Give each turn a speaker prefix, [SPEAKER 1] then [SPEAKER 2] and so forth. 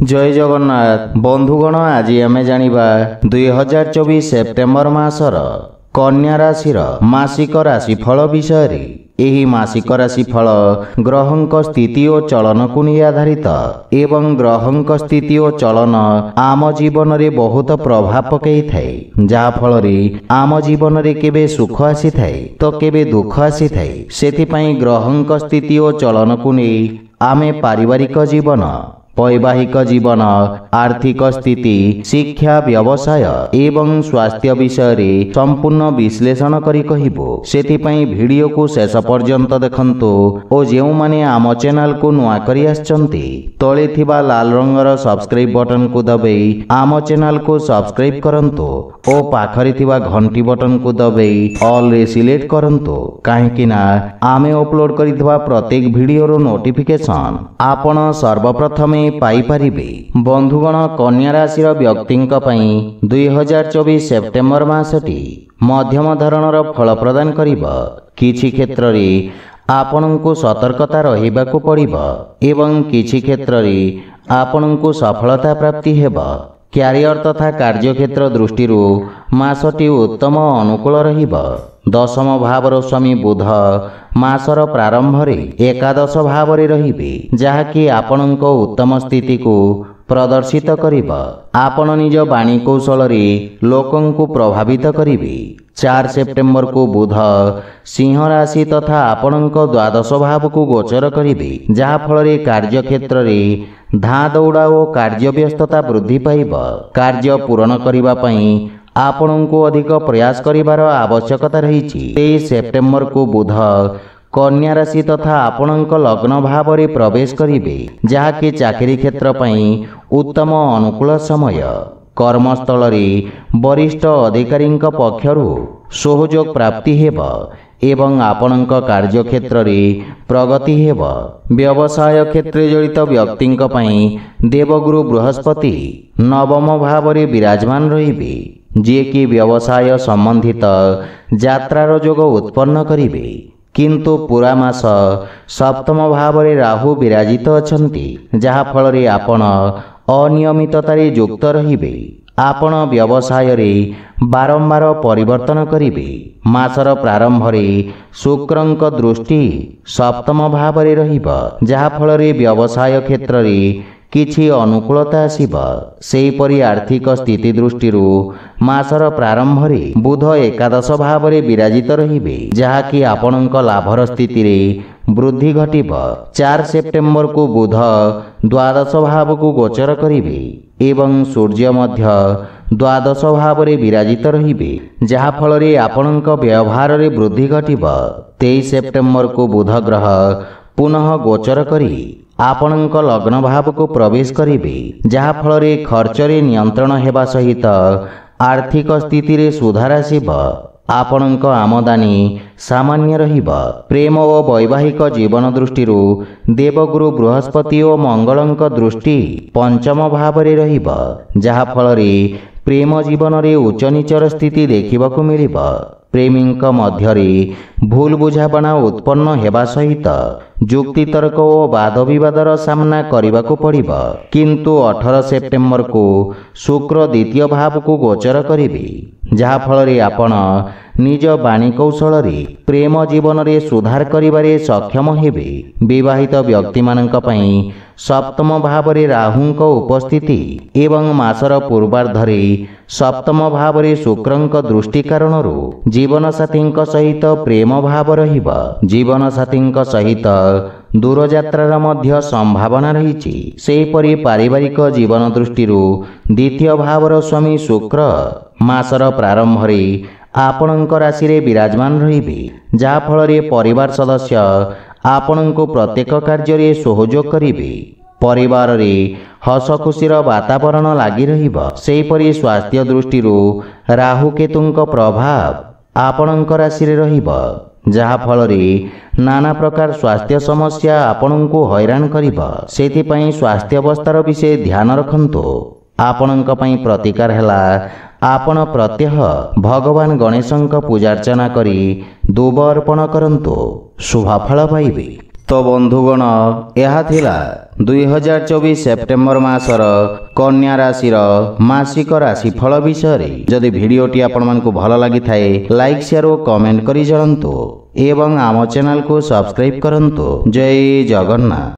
[SPEAKER 1] जय जगन्नाथ बंधुगण आज आमे जानिबा 2024 सेप्टेम्बर मासर कन्या राशि मासिक राशिफल विषय रे। एही मासिक राशिफल ग्रहंक स्थिति और चलन को नहीं आधारित एवं ग्रहंक स्थिति और चलन आम जीवन रे बहुत प्रभाव पकई थाए, जहा फल रे आम जीवन रे केबे सुख आसी थाए तो केबे दुख आसी थाए। सेथिपई ग्रहंक स्थिति और चलन को नहीं आमे पारिवारिक जीवन, वैवाहिक जीवन, आर्थिक स्थिति, शिक्षा, व्यवसाय एवं स्वास्थ्य विषय रे संपूर्ण विश्लेषण करी कहिबो। सेथिपई वीडियो को शेष पर्यंत देखंतु और जेउ माने आम चैनल को नुआ करी आछंती तळे थिबा लाल रंगर सब्सक्राइब बटन को दबाई आम चैनल को सब्सक्राइब करंतु और पाखरे थिबा घंटी बटन को दबाई ऑल रे सिलेक्ट करंतु, काहेकि ना आमे अपलोड करितबा प्रत्येक वीडियो रो नोटिफिकेशन आपण सर्वप्रथम पाई परिबे। बंधुगण कन्या राशि व्यक्तिंक पई 2024 सेप्टेम्बर मासटी मध्यम धरणर फल प्रदान करिबा। किछि क्षेत्र रे आपनकु सतर्कता रहिबाकु पड़िबा एवं किछि क्षेत्र रे आपनकु सफलता प्राप्ति हेबा। क्यारियर तथा कार्यक्षेत्र दृष्टि मासटी उत्तम अनुकूल रहिबा। दशम भावर स्वामी बुध मासर प्रारंभ रे एकादश भाव रे रहिबे, जहाँकि आपनक उत्तम स्थिति को प्रदर्शित करिबा। आपण निज वाणी कौशल रे लोकन को प्रभावित करिबे। 4 सेप्टेम्बर को बुध सिंह राशि तथा आपणक द्वादश भाव को गोचर करिबे, जहा फल रे कार्यक्षेत्र रे धा दौड़ा और कार्य व्यस्तता वृद्धि पाइब। कार्य पूर्ण करिबा पई आपणको अधिक प्रयास करिबार आवश्यकता रहिछि। 23 सेप्टेम्बर को बुध कन्या राशि तथा आपणक लग्न भाव रे प्रवेश करिबे, जहाँकि चाकरी क्षेत्र पई उत्तम अनुकूल समय। कर्मस्थल रे वरिष्ठ अधिकारी पक्षरु सहयोग प्राप्ति हेब एवं आपणक कार्य क्षेत्र रे प्रगति हेब। व्यवसाय क्षेत्र जड़ित व्यक्तिंक पई देवगुरु बृहस्पति नवम भाव रे विराजमान रहिबे, जे कि व्यवसाय संबंधित यात्रार जोग उत्पन्न करिबे। किंतु पूरा मास सप्तम भाव रे राहु विराजित अछंती, जहा फल रे आपण अनियमितता रे युक्त रहिबे। आपण व्यवसाय रे बारंबार परिवर्तन करिबे। मासर प्रारंभ रे शुक्रंक दृष्टि सप्तम भाव रे रहिबा, जहा फल रे व्यवसाय क्षेत्र रे किछि अनुकूलता आसीबा। सेहीपरि आर्थिक स्थिति दृष्टि मासर प्रारंभ रे बुध एकादश भाव रे विराजित रहिबे, जहाँकि आपणक लाभर स्थिति रे वृद्धि घटिब। 4 सेप्टेम्बर को बुध द्वादश भाव को गोचर करिबे एवं सूर्य मध्य द्वादश भाव रे विराजित रहिबे, जहा फल रे आपणक व्यवहार रे वृद्धि घटिब। 23 सेप्टेम्बर को बुध ग्रह पुनः गोचर करी आपणक लग्न भाव को प्रवेश करिबे, जहा फल रे खर्च रे नियंत्रण हेबा सहित आर्थिक स्थिति रे सुधार आसीब। आपणक आमदानी सामान्य रहिब। प्रेम और वैवाहिक जीवन दृष्टि देवगुरु बृहस्पति और मंगलंक दृष्टि पंचम भाव रे रहिब, जहा फल रे प्रेम जीवन रे उच्च नीचर स्थिति देखिबाकु मिलिब। प्रेमींक मध्य रे भूल बुझाबना उत्पन्न हेबा सहित जुक्ति तर्क और वाद विवादर सामना करिबाकु पड़िब। किंतु 18 सेप्टेम्बर को शुक्र द्वितीय भाव को गोचर करिबे, जहा फल रे आपण निज वाणी कौशल रे प्रेम जीवन रे सुधार करिबारे सक्षम हेबे। विवाहित व्यक्ति मानक पई सप्तम भाव रे राहुंक उपस्थिति एवं मासर पूर्वार्ध रे सप्तम भाव रे शुक्रंक दृष्टि कारणरू जीवन साथींक सहित प्रेम भाव रहिबा। जीवन साथींक सहित दूर यात्रार मध्य संभावना रहिछि। सेहीपरि पारिवारिक जीवन दृष्टि द्वितीय भावर स्वामी शुक्र मासर प्रारंभ रे आपणक राशि रे विराजमान रहिबे, जहा फल रे परिवार सदस्य आपणको प्रत्येक कार्य रे सहयोग करिबे। परिवार रे हस खुशीर वातावरण लागि रहिब। सेहीपरि स्वास्थ्य दृष्टि राहु केतुंक प्रभाव आपणक राशि रे रहिब, जहा फल रे नाना प्रकार स्वास्थ्य समस्या आपणको हैरान करिब। सेथिपई स्वास्थ्य अवस्थार विषय ध्यान रखंतु। आपणक पई प्रतिकार हेला आपण प्रत्यह भगवान गणेशंक पूजार्चना करी दूब अर्पण करंतु, शुभफल पाइबे। तो बंधुगण यह थिला 2024 ସେପ୍ଟେମ୍ବର ମାସର କନ୍ୟା ରାଶିର ମାସିକ ରାଶିଫଳ ବିଷୟରେ। ଯଦି ଭିଡ଼ିଓଟି ଆପଣମାନଙ୍କୁ ଭଲ ଲାଗିଥାଏ ଲାଇକ୍ ସେୟାର ଓ କମେଣ୍ଟ କରି ଜଣାନ୍ତୁ ଏବଂ ଆମ ଚ୍ୟାନେଲକୁ ସବସ୍କ୍ରାଇବ୍ କରନ୍ତୁ। ଜୟ ଜଗନ୍ନାଥ।